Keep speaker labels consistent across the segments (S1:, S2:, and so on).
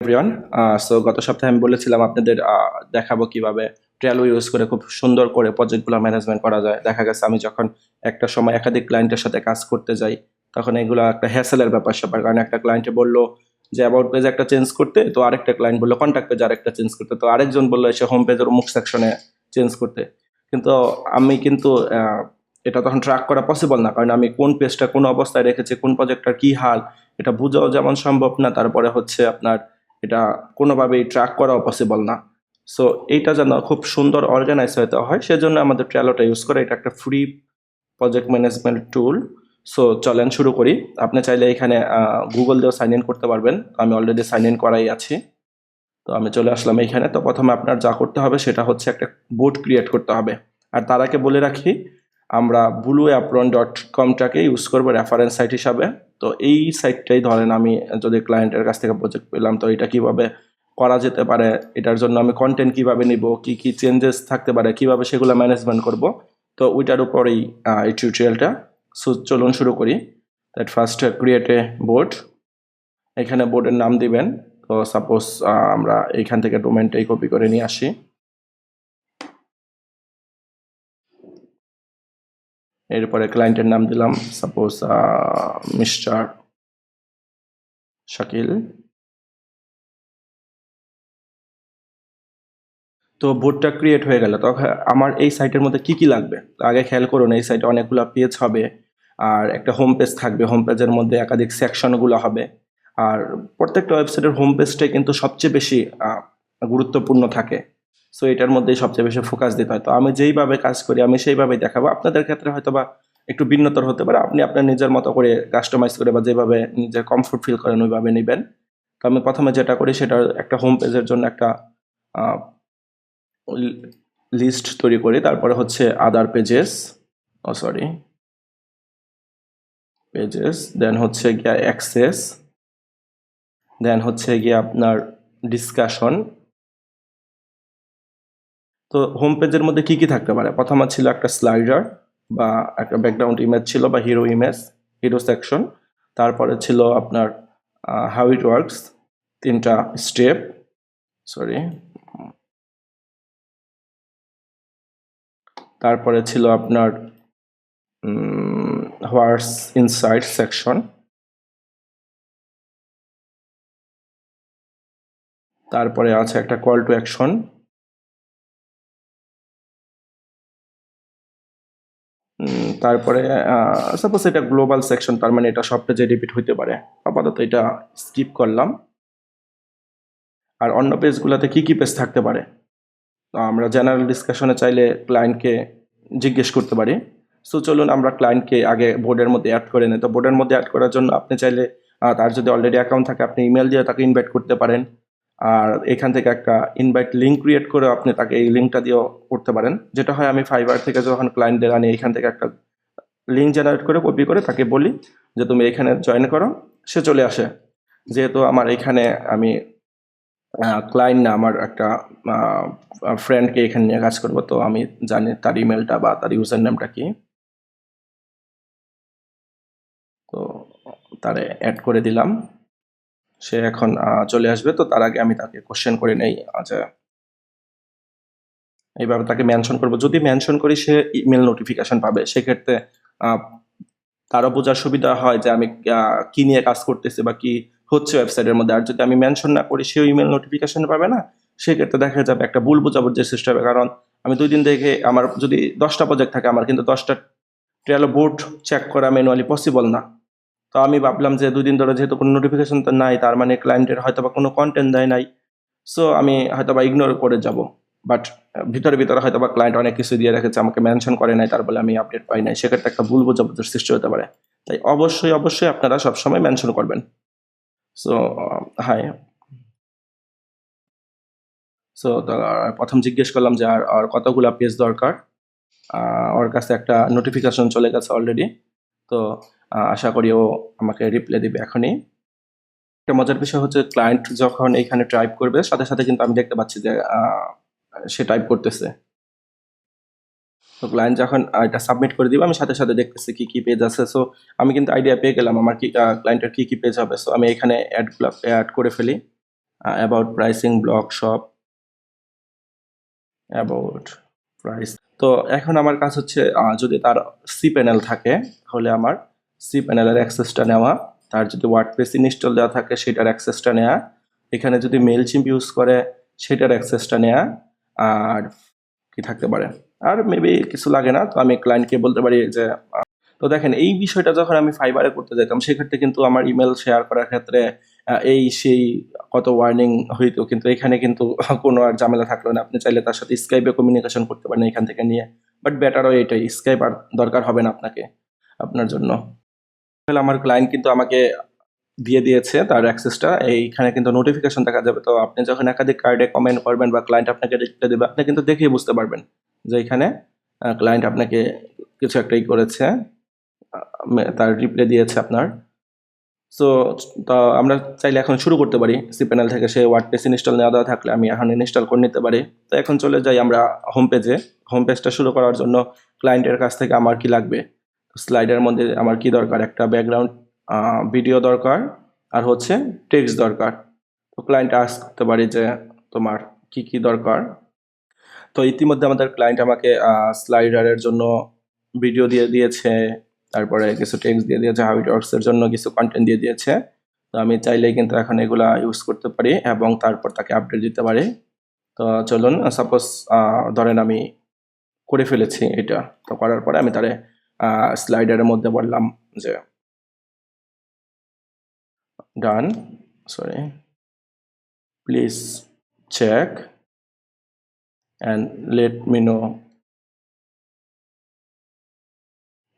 S1: Everyone. So গত সপ্তাহে আমি বলেছিলাম আপনাদের দেখাবো কিভাবে ট্রেলো ইউজ করে খুব সুন্দর করে প্রজেক্টগুলো ম্যানেজমেন্ট করা যায়। দেখা গেছে আমি যখন একটা সময় একাধিক ক্লায়েন্টের সাথে কাজ করতে যাই তখন এগুলো একটা হ্যাসেলের ব্যাপার স্যাপার, কারণ একটা ক্লায়েন্টে বললো যে অ্যাবাউট পেজ একটা চেঞ্জ করতে, তো আরেকটা ক্লায়েন্ট বললো কন্ট্যাক্ট পেজ আরেকটা চেঞ্জ করতে, তো আরেকজন বললো এসে হোম পেজের অমুক সেকশনে চেঞ্জ করতে। কিন্তু আমি কিন্তু এটা তখন ট্র্যাক করা পসিবল না, কারণ আমি কোন পেজটা কোন অবস্থায় রেখেছি, কোন প্রজেক্টটার কি হাল, এটা বোঝাও যেমন সম্ভব না, তারপরে হচ্ছে আপনার এটা কোনোভাবেই ট্র্যাক করাও পসিবল না। সো এইটা যেন খুব সুন্দর অর্গানাইজ হতে হয়, সেজন্য আমাদের ট্রেলোটা ইউজ করে। এটা একটা ফ্রি প্রজেক্ট ম্যানেজমেন্ট টুল। সো চলেন শুরু করি। আপনি চাইলে এখানে গুগল দিয়েও সাইন ইন করতে পারবেন, আমি অলরেডি সাইন ইন করাই আছি। তো আমি চলে আসলাম এইখানে। তো প্রথমে আপনার যা করতে হবে সেটা হচ্ছে একটা বোর্ড ক্রিয়েট করতে হবে। আর তার আগে বলে রাখি, আমরা blueapron.com-টাকে ইউজ করবো রেফারেন্স সাইট হিসাবে। তো এই সাইটটাই ধরেন আমি যদি ক্লায়েন্টের কাছ থেকে প্রজেক্ট পেলাম, তো এটা কিভাবে করা যেতে পারে, এটার জন্য আমি কন্টেন্ট কিভাবে নিব, কি কি চেঞ্জেস থাকতে পারে, কিভাবে সেগুলো ম্যানেজমেন্ট করব, তো ওইটার উপরেই এই টিউটোরিয়ালটা। সো চলুন শুরু করি। That first create a board. এখানে বোর্ডের নাম দিবেন। তো সাপোজ আমরা এইখান থেকে ডোমেনটাই কপি করে নিয়ে আসি। এরপরে ক্লায়েন্টের নাম দিলাম, সাপোজ মিস্টার শাকিল। তো বোর্ডটা ক্রিয়েট হয়ে গেল। তখন আমার এই সাইটের মধ্যে কি কি লাগবে আগে খেয়াল করুন। এই সাইটে অনেকগুলো পেজ হবে, আর একটা হোম পেজ থাকবে। হোম পেজের মধ্যে একাধিক সেকশনগুলো হবে, আর প্রত্যেকটা ওয়েবসাইটের হোম পেজটাই কিন্তু সবচেয়ে বেশি গুরুত্বপূর্ণ থাকে। সো এটার মধ্যেই সবচেয়ে বেশি ফোকাস দিতে হয়। তো আমি যেইভাবে কাজ করি আমি সেইভাবেই দেখাবো। আপনাদের ক্ষেত্রে হয়তো বা একটু ভিন্নতর হতে পারে, আপনি আপনার নিজের মতো করে কাস্টমাইজ করে বা যেভাবে নিজের কমফোর্ট ফিল করেন ওইভাবে নেবেন। তো আমি প্রথমে যেটা করি সেটা একটা হোম পেজের জন্য একটা লিস্ট তৈরি করি। তারপরে হচ্ছে আদার পেজেস, পেজেস, দেন হচ্ছে গিয়া অ্যাক্সেস, দেন হচ্ছে গিয়ে আপনার ডিসকাশন। তো হোম পেজের মধ্যে কি কি থাকতে পারে, প্রথমে ছিল একটা স্লাইডার বা একটা ব্যাকগ্রাউন্ড ইমেজ ছিল বা হিরো ইমেজ, হিরো সেকশন। তারপরে ছিল আপনার হাউ ইট ওয়ার্কস, 3টা স্টেপ, সরি। তারপরে ছিল আপনার হোয়াটস ইনসাইড সেকশন। তারপরে আছে একটা কল টু অ্যাকশন। তারপরে সাপোজ এটা গ্লোবাল সেকশন, তার মানে এটা সব পেজে রিপিট হইতে পারে, আপাতত এটা স্কিপ করলাম। আর অন্য পেজগুলোতে কি কি পেজ থাকতে পারে, আমরা জেনারেল ডিসকাশনে চাইলে ক্লায়েন্টকে জিজ্ঞেস করতে পারি। সো চলুন আমরা ক্লায়েন্টকে আগে বোর্ডের মধ্যে অ্যাড করে নিই। তো বোর্ডের মধ্যে অ্যাড করার জন্য আপনি চাইলে তার যদি অলরেডি অ্যাকাউন্ট থাকে আপনি ইমেল দিয়ে তাকে ইনভাইট করতে পারেন, আর এখান থেকে একটা ইনভাইট লিঙ্ক ক্রিয়েট করে আপনি তাকে এই লিঙ্কটা দিয়েও করতে পারেন। যেটা হয়, আমি ফাইবার থেকে যখন ক্লায়েন্টদের আনি এখান থেকে একটা লিঙ্ক জেনারেট করে কপি করে তাকে বলি যে তুমি এখানে জয়েন করো, সে চলে আসে। যেহেতু আমার এখানে আমি ক্লায়েন্ট না, আমার একটা ফ্রেন্ডকে এখানে নিয়ে কাজ করবো, তো আমি জানি তার ইমেলটা বা তার ইউজার নেমটা কি। তো তারে অ্যাড করে দিলাম, সে এখন চলে আসবে। তো তার আগে আমি তাকে কোশ্চেন করে নেই। আচ্ছা, এইভাবে তাকে মেনশন করবো। যদি মেনশন করি সে ইমেল নোটিফিকেশন পাবে, সেক্ষেত্রে তারও বোঝার সুবিধা হয় যে আমি কি নিয়ে কাজ করতেছি বা কি হচ্ছে ওয়েবসাইটের মধ্যে। আর যদি আমি মেনশন না করি সেও ইমেল নোটিফিকেশন পাবে না, সেক্ষেত্রে দেখা যাবে একটা ভুল বোঝাবুঝির সৃষ্টি হবে। কারণ আমি 2 দিন থেকে আমার যদি 10টা প্রজেক্ট থাকে, আমার কিন্তু 10টা ট্রেলো বোর্ড চেক করা ম্যানুয়ালি পসিবল না। তো আমি ভাবলাম যে 2 দিন ধরে যেহেতু কোনো নোটিফিকেশন তো নাই, তার মানে ক্লায়েন্টের হয়তো বা কোনো কন্টেন্ট দেয় নাই। সো আমি হয়তো বা ইগনোর করে যাব। বাট ভিতরে ভিতরে হয়তো বা ক্লায়েন্ট অনেক কিছু দিয়ে রেখেছে, আমাকে মেনশন করে নাই, তার বলে আমি আপডেট পাই নাই। সেক্ষেত্রে একটা ভুল বোঝাবুঝির সৃষ্টি হতে পারে। তাই অবশ্যই অবশ্যই আপনারা সবসময় মেনশন করবেন। So high. সো প্রথম জিজ্ঞেস করলাম যে আর কতগুলো পেজ দরকার। ওর কাছে একটা নোটিফিকেশন চলে গেছে অলরেডি। তো আশা করি ও আমাকে রিপ্লাই দিবে এখনই। একটা মজার বিষয় হচ্ছে, ক্লায়েন্ট যখন এখানে টাইপ করবে সাথে সাথে কিন্তু আমি দেখতে পাচ্ছি যে সে টাইপ করতেছে। তো ক্লায়েন্ট যখন এটা সাবমিট করে দিবে, আমি সাথে সাথে দেখতেছি কি কি পেজ আছে। সো আমি কিন্তু আইডিয়া পেয়ে গেলাম আমার কি ক্লায়েন্টের কি কি পেজ হবে। সো আমি এখানে অ্যাড করে ফেলি। About pricing, blog shop, about price. তো এখন আমার কাজ হচ্ছে যদি তার সি প্যানেল থাকে তাহলে আমার সি প্যানেলের অ্যাক্সেসটা নেওয়া, তার যদি ওয়ার্ডপ্রেস ইনস্টল দেওয়া থাকে সেটার অ্যাক্সেসটা নেওয়া, এখানে যদি মেইলচিম্প ইউজ করে সেটার অ্যাক্সেসটা নেওয়া, আর কি থাকতে পারে, আর মেবি কিছু লাগে না। তো আমি ক্লায়েন্টকে বলতে পারি যে তো দেখেন এই বিষয়টা যখন আমি ফাইবারে করতে যেতাম সেক্ষেত্রে কিন্তু আমার ইমেল শেয়ার করার ক্ষেত্রে এই সেই কত ওয়ার্নিং হইতো, কিন্তু এখানে কিন্তু কোনো আর ঝামেলা থাকলো না। আপনি চাইলে তার সাথে স্কাইপে কমিউনিকেশন করতে পারেন এখান থেকে নিয়ে, বাট বেটারও এটাই, স্কাইপ আর দরকার হবে না আপনাকে আপনার জন্য। তাহলে আমার ক্লায়েন্ট কিন্তু আমাকে দিয়ে দিয়েছে তার অ্যাক্সেসটা, এইখানে কিন্তু নোটিফিকেশন দেখা যাবে। তো আপনি যখন একাধিক কার্ডে কমেন্ট করবেন বা ক্লায়েন্ট আপনাকে রিপ্লাই দেবে, আপনি কিন্তু দেখেই বুঝতে পারবেন যে এখানে ক্লায়েন্ট আপনাকে কিছু একটাই করেছে, তার রিপ্লাই দিয়েছে আপনার। সো তো আমরা চাইলে এখন শুরু করতে পারি। সি প্যানেল থেকে সে ওয়ার্ডপ্রেস ইনস্টল নেওয়া দেওয়া থাকলে আমি এখন ইনস্টল করে নিতে পারি। তো এখন চলে যাই আমরা হোম পেজে। হোম পেজটা শুরু করার জন্য ক্লায়েন্টের কাছ থেকে আমার কি লাগবে, স্লাইডের মধ্যে আমার কি দরকার, একটা ব্যাকগ্রাউন্ড ভিডিও দরকার, আর হচ্ছে টেক্সট দরকার। তো ক্লায়েন্ট আস্ক করতে পারি যে তোমার কি কি দরকার। তো ইতিমধ্যে আমাদের ক্লায়েন্ট আমাকে স্লাইডারের জন্য ভিডিও দিয়ে দিয়েছে, তারপরে কিছু টেক্সট দিয়ে দিয়েছে, হাউ ইট ওয়ার্কস এর জন্য কিছু কন্টেন্ট দিয়ে দিয়েছে। তো আমি চাইলেই কিন্তু এখন এগুলা ইউজ করতে পারি এবং তারপর তাকে আপডেট দিতে পারি। তো চলুন, সাপোজ ধরেন আমি করে ফেলেছি এটা। তো করার পরে আমি তারে স্লাইডারের মধ্যে বললাম যে done, sorry, please check and let me know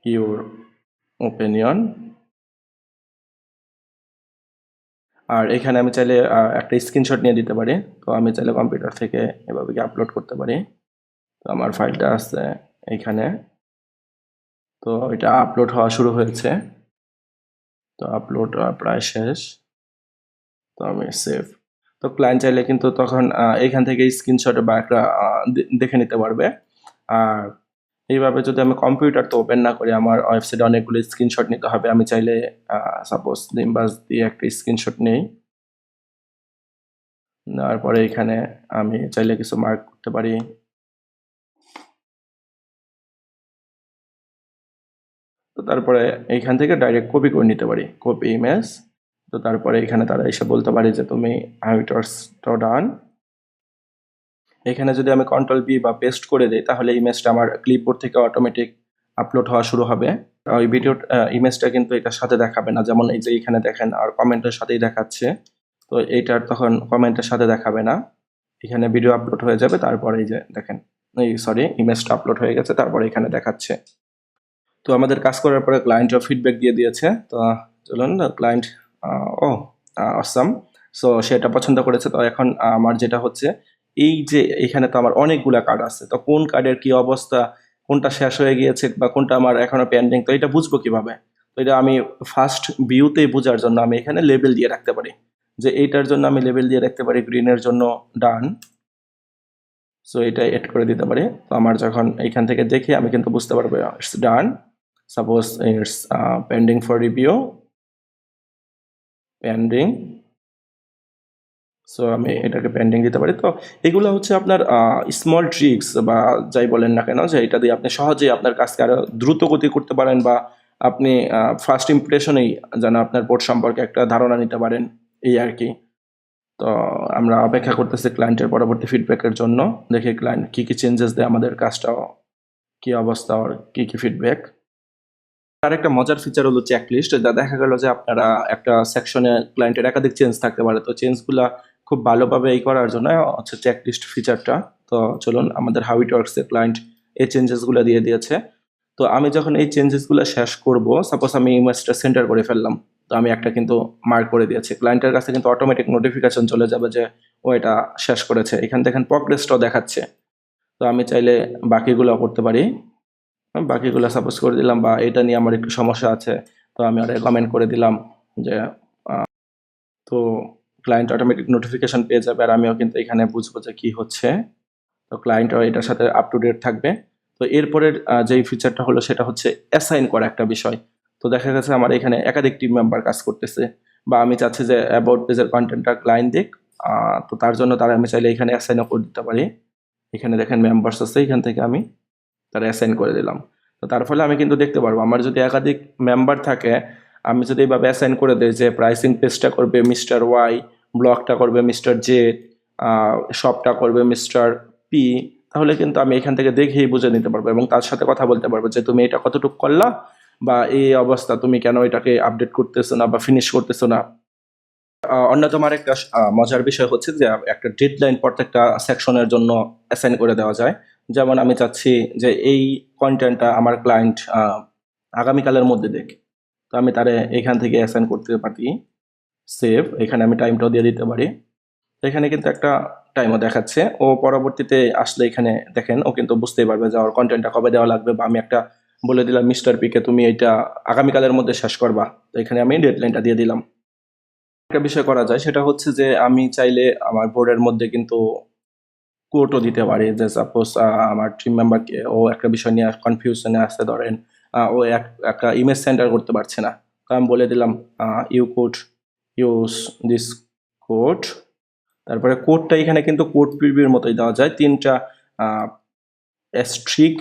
S1: your opinion. আর এখানে আমি চাইলে একটা স্ক্রিনশট নিয়ে দিতে পারি। তো আমি চাইলে কম্পিউটার থেকে এভাবে কি আপলোড করতে পারি। তো আমার ফাইলটা আছে এইখানে। তো এটা আপলোড হওয়া শুরু হয়েছে। তো আপলোড প্রায় শেষ। তো আমি সেভ। তো ক্লায়েন্ট চাইলে কিন্তু তখন এইখান থেকে স্ক্রিনশট বা একটা দেখে নিতে পারবে। আর এইভাবে যদি আমি কম্পিউটার তো ওপেন না করি, আমার ওয়েবসাইটে অনেকগুলো স্ক্রিনশট নিতে হবে। আমি চাইলে সাপোজ নিম্বাস দিয়ে একটা স্ক্রিনশট নেই, নেওয়ার পরে এখানে আমি চাইলে কিছু মার্ক করতে পারি। তো তারপরে এইখান থেকে ডাইরেক্ট কপি করে নিতে পারি, কপি ইমেজ। তো তারপরে এখানে তারা এসে বলতে পারে যে তুমি হাউ ইট ওয়ার্কসটা ডান। এখানে যদি আমি কন্ট্রোল বি বা পেস্ট করে দিই তাহলে ইমেজটা আমার ক্লিপবোর্ড থেকে অটোমেটিক আপলোড হওয়া শুরু হবে। ওই ভিডিও ইমেজটা কিন্তু এটার সাথে দেখাবে না, যেমন এই যে এখানে দেখেন আর কমেন্টের সাথেই দেখাচ্ছে। তো এইটার তখন কমেন্টের সাথে দেখাবে না, এখানে ভিডিও আপলোড হয়ে যাবে। তারপরে এই যে দেখেন, এই সরি, ইমেজটা আপলোড হয়ে গেছে, তারপরে এখানে দেখাচ্ছে। তো আমাদের কাজ করার পরে ক্লায়েন্টও ফিডব্যাক দিয়ে দিয়েছে। তো চলুন, ক্লায়েন্ট ও অসাম, সো সেটা পছন্দ করেছে। তো এখন আমার যেটা হচ্ছে এই যে এখানে তো আমার অনেকগুলা কার্ড আছে, তো কোন কার্ডের কি অবস্থা, কোনটা শেষ হয়ে গিয়েছে বা কোনটা আমার এখনো পেন্ডিং, তো এটা বুঝবো কিভাবে? তো এটা আমি ফার্স্ট ভিউতেই বোঝার জন্য আমি এখানে লেবেল দিয়ে রাখতে পারি, যে এইটার জন্য আমি লেবেল দিয়ে রাখতে পারি গ্রিনের জন্য ডান। সো এটা এড করে দিতে পারি। তো আমার যখন এইখান থেকে দেখে আমি কিন্তু বুঝতে পারবো it's done. Suppose it's pending for review, pending. So আমি এটাকে পেন্ডিং দিতে পারি। তো এগুলো হচ্ছে আপনার স্মল ট্রিক্স বা যাই বলেন না কেন, যে এটা দিয়ে আপনি সহজেই আপনার কাজকে আরো দ্রুত গতি করতে পারেন, বা আপনি ফার্স্ট ইমপ্রেশনেই যেন আপনার বোর্ড সম্পর্কে একটা ধারণা নিতে পারেন, এই আর কি। তো আমরা অপেক্ষা করতেছি ক্লায়েন্টের পরবর্তী ফিডব্যাকের জন্য, দেখি ক্লায়েন্ট কি কি চেঞ্জেস দেয়, আমাদের কাজটা কি অবস্থা, আর কি কি ফিডব্যাক। আর একটা মজার ফিচার হলো চেকলিস্ট, যা দেখা গেল যে আপনারা একটা সেকশনে ক্লায়েন্টের একাধিক চেঞ্জ থাকতে পারে, তো চেঞ্জগুলা খুব ভালোভাবে এই করার জন্য হচ্ছে চেকলিস্ট ফিচারটা। তো চলুন, আমাদের হাউ ইট ওয়ার্কস এর ক্লায়েন্ট এই চেঞ্জেসগুলো দিয়ে দিয়েছে। তো আমি যখন এই চেঞ্জেসগুলো শেষ করব, সাপোজ আমি ইমেজটা সেন্টার করে ফেললাম, তো আমি একটা কিন্তু মার্ক করে দিয়েছি, ক্লায়েন্টের কাছে কিন্তু অটোমেটিক নোটিফিকেশন চলে যাবে যে ও এটা শেষ করেছে। এখান থেকে প্রগ্রেসটাও দেখাচ্ছে। তো আমি চাইলে বাকিগুলো করতে পারি, বাকিগুলো সাপোজ করে দিলাম, বা এটা নিয়ে আমার একটু সমস্যা আছে, তো আমি আর কমেন্ট করে দিলাম যে তো ক্লায়েন্ট অটোমেটিক নোটিফিকেশন পেয়ে যাবে, আর আমিও কিন্তু এখানে বুঝবো যে কি হচ্ছে। তো ক্লায়েন্টও এটার সাথে আপ টু ডেট থাকবে। তো এরপরের যেই ফিচারটা হলো সেটা হচ্ছে অ্যাসাইন করা একটা বিষয়। তো দেখা গেছে আমার এখানে একাধিক টিম মেম্বার কাজ করতেছে, বা আমি চাচ্ছি যে অ্যাবাউট পেজের কন্টেন্টটা ক্লায়েন্ট দিক, তো তার জন্য তারা আমি চাইলে এখানে অ্যাসাইনও করে দিতে পারি। এখানে দেখেন মেম্বার্স আছে, এখান থেকে আমি তারা অ্যাসাইন করে দিলাম। তো তার ফলে আমি কিন্তু দেখতে পারবো আমার যদি একাধিক মেম্বার থাকে, আমি যদি এইভাবে অ্যাসাইন করে দিই যে প্রাইসিং পেজটা করবে মিস্টার ওয়াই, ব্লগটা করবে মিস্টার জেড, শপটা করবে মিস্টার পি, তাহলে কিন্তু আমি এখান থেকে দেখেই বুঝে নিতে পারবো এবং তার সাথে কথা বলতে পারবো যে তুমি এটা কতটুকু করলা, বা এই অবস্থা তুমি কেন এটাকে আপডেট করতেছো না বা ফিনিশ করতেছো না। অন্যতম আরেকটা মজার বিষয় হচ্ছে যে একটা ডেডলাইন প্রত্যেকটা সেকশনের জন্য অ্যাসাইন করে দেওয়া যায়। যেমন আমি চাচ্ছি যে এই কন্টেন্টটা আমার ক্লায়েন্ট আগামীকালের মধ্যে দেখে, তো আমি তারে এখান থেকে অ্যাসাইন করতে পারি সেভ, এখানে আমি টাইমটাও দিয়ে দিতে পারি। এখানে কিন্তু একটা টাইমও দেখাচ্ছে, ও পরবর্তীতে আসলে এখানে দেখেন ও কিন্তু বুঝতেই পারবে যে ওর কন্টেন্টটা কবে দেওয়া লাগবে, বা আমি একটা বলে দিলাম মিস্টার পিকে তুমি এটা আগামীকালের মধ্যে শেষ করবা, তো এখানে আমি ডেডলাইনটা দিয়ে দিলাম। একটা বিষয় করা যায় সেটা হচ্ছে যে আমি চাইলে আমার বোর্ডের মধ্যে কিন্তু কোটও দিতে পারি, যে সাপোজ আমার টিম মেম্বারকে ও একটা বিষয় নিয়ে কনফিউশনে আসতে ধরেন, ও একটা ইমেজ সেন্টার করতে পারছে না, তো আমি বলে দিলাম you code use this code. তারপরে কোডটা এখানে কিন্তু কোড প্রিভিউর মতোই দেওয়া যায়, 3টা স্ট্রিক,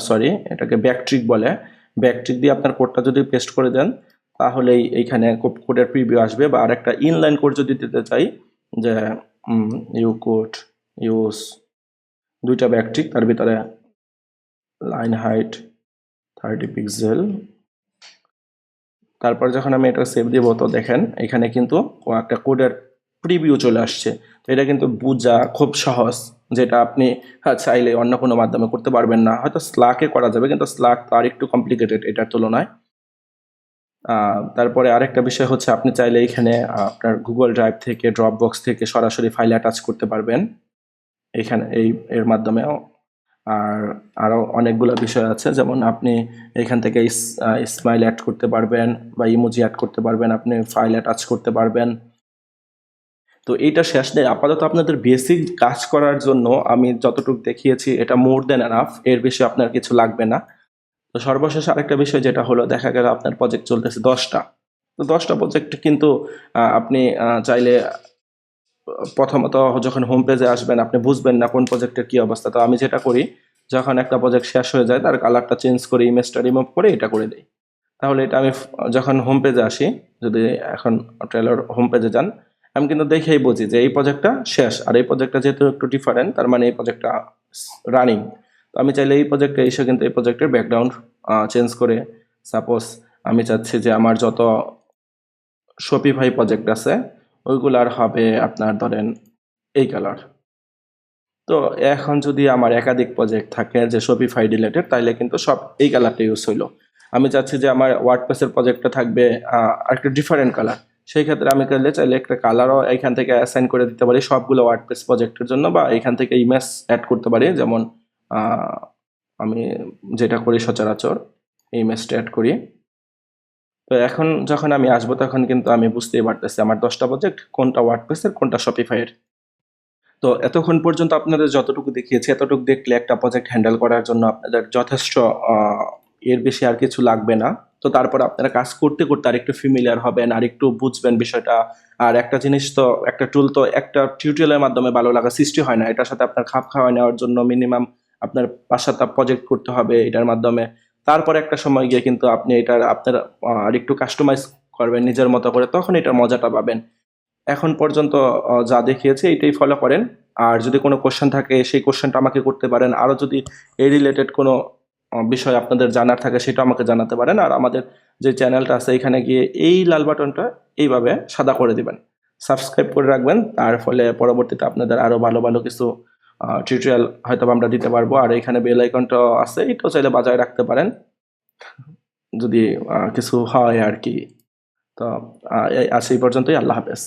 S1: সরি এটাকে ব্যাকট্রিক বলে, ব্যাকট্রিক দিয়ে আপনার কোডটা যদি পেস্ট করে দেন তাহলেই এইখানে কোডের প্রিভিউ আসবে। বা আরেকটা ইনলাইন কোড যদি দিতে চাই যে ইউ কোড ইউজ 2টা ব্যাকট্রিক, তার ভিতরে লাইন হাইট 30 পিক্সেল, তারপর যখন আমি এটা সেভ দিব তো দেখেন এখানে কিন্তু একটা কোডের প্রিভিউ চলে আসছে। তো এটা কিন্তু বোঝা খুব সহজ, যেটা আপনি চাইলে অন্য কোনো মাধ্যমে করতে পারবেন না। হয়তো স্লাকে করা যাবে, কিন্তু স্লাক তো আর একটু কমপ্লিকেটেড এটার তুলনায়। তারপরে আরেকটা বিষয় হচ্ছে আপনি চাইলে এখানে আপনার গুগল ড্রাইভ থেকে, ড্রপ বক্স থেকে সরাসরি ফাইল অ্যাটাচ করতে পারবেন এখানে এর মাধ্যমেও। আর আরও অনেকগুলো বিষয় আছে, যেমন আপনি এখান থেকে স্মাইল অ্যাড করতে পারবেন বা ইমোজি অ্যাড করতে পারবেন, আপনি ফাইল অ্যাটাচ করতে পারবেন। তো এইটা শেষ নেই, আপাতত আপনাদের বেসিক কাজ করার জন্য আমি যতটুকু দেখিয়েছি এটা মোর দেন এনাফ, এর বেশি আপনার কিছু লাগবে না। তো সর্বশেষ আরেকটা বিষয় যেটা হলো, দেখা গেল আপনার প্রজেক্ট চলতেছে 10টা, তো 10টা প্রজেক্ট কিন্তু আপনি চাইলে প্রথমত যখন হোম পেজে আসবেন আপনি বুঝবেন না কোন প্রজেক্টের কী অবস্থা। তো আমি যেটা করি, যখন একটা প্রজেক্ট শেষ হয়ে যায় তার কালারটা চেঞ্জ করে ইমেজটা রিমুভ করে এটা করে দিই। তাহলে এটা আমি যখন হোম পেজে আসি, যদি এখন ট্রেলর হোম পেজে যান, আমি কিন্তু দেখেই বুঝি যে এই প্রজেক্টটা শেষ, আর এই প্রজেক্টটা যেহেতু একটু ডিফারেন্ট তার মানে এই প্রজেক্টটা রানিং। তো আমি চাইলে এই প্রজেক্টে এসে কিন্তু এই প্রজেক্টের ব্যাকগ্রাউন্ড চেঞ্জ করে, সাপোজ আমি চাচ্ছি যে আমার যত শপিফাই প্রজেক্ট আছে ওইগুলার হবে আপনার ধরেন এই কালার। তো এখন যদি আমার একাধিক প্রজেক্ট থাকে যে শপিফাই রিলেটেড, তাইলে কিন্তু সব এই কালারটা ইউজ হইলো। আমি চাচ্ছি যে আমার ওয়ার্ডপ্রেসের প্রজেক্টটা থাকবে একটা ডিফারেন্ট কালার, সেই ক্ষেত্রে আমি চাইলে একটা কালারও এখান থেকে অ্যাসাইন করে দিতে পারি সবগুলো ওয়ার্ডপ্রেস প্রজেক্টের জন্য, বা এখান থেকে ইমেজ অ্যাড করতে পারি। যেমন আমি যেটা করি সচরাচর এই ইমেজটা অ্যাড করি। তো এখন যখন আমি আসবো তখন কিন্তু আমি বুঝতেই পারতেছি আমার 10টা প্রজেক্ট কোনটা ওয়ার্ডপ্রেসের কোনটা শপিফাইয়ের। তো এতক্ষণ পর্যন্ত আপনাদের যতটুকু দেখিয়েছি এতটুকু দেখলে একটা প্রজেক্ট হ্যান্ডেল করার জন্য আপনাদের যথেষ্ট, এর বেশি আর কিছু লাগবে না। তো তারপর আপনারা কাজ করতে করতে আরেকটু ফ্যামিলিয়ার হবেন, আরেকটু বুঝবেন বিষয়টা। আর একটা জিনিস তো, একটা টুল তো একটা টিউটোরিয়ালের মাধ্যমে ভালো লাগা সৃষ্টি হয় না, এটার সাথে আপনার খাপ খাওয়ায় নেওয়ার জন্য মিনিমাম আপনার 5-7টা প্রজেক্ট করতে হবে এটার মাধ্যমে। তারপরে একটা সময় গিয়ে কিন্তু আপনি এটার আপনার আরেকটু কাস্টমাইজ করবেন নিজের মতো করে, তখন এটার মজাটা পাবেন। এখন পর্যন্ত যা দেখিয়েছি এটাই ফলো করেন। আর যদি কোনো কোশ্চেন থাকে সেই কোশ্চেনটা আমাকে করতে পারেন। আরও যদি এই রিলেটেড কোনো বিষয় আপনাদের জানার থাকে সেটা আমাকে জানাতে পারেন। আর আমাদের যে চ্যানেলটা আছে এখানে গিয়ে এই লাল বাটনটা এইভাবে সাদা করে দিবেন, সাবস্ক্রাইব করে রাখবেন। তার ফলে পরবর্তীতে আপনাদের আরও ভালো ভালো কিছু টিউটোরিয়াল হয়তো আমরা দিতে পারবো। আর এখানে বেল আইকনটা আছে, এটাও চাইলে বাজায় রাখতে পারেন যদি কিছু হয় আর কি। তো আজ এই পর্যন্তই, আল্লাহ হাফেজ।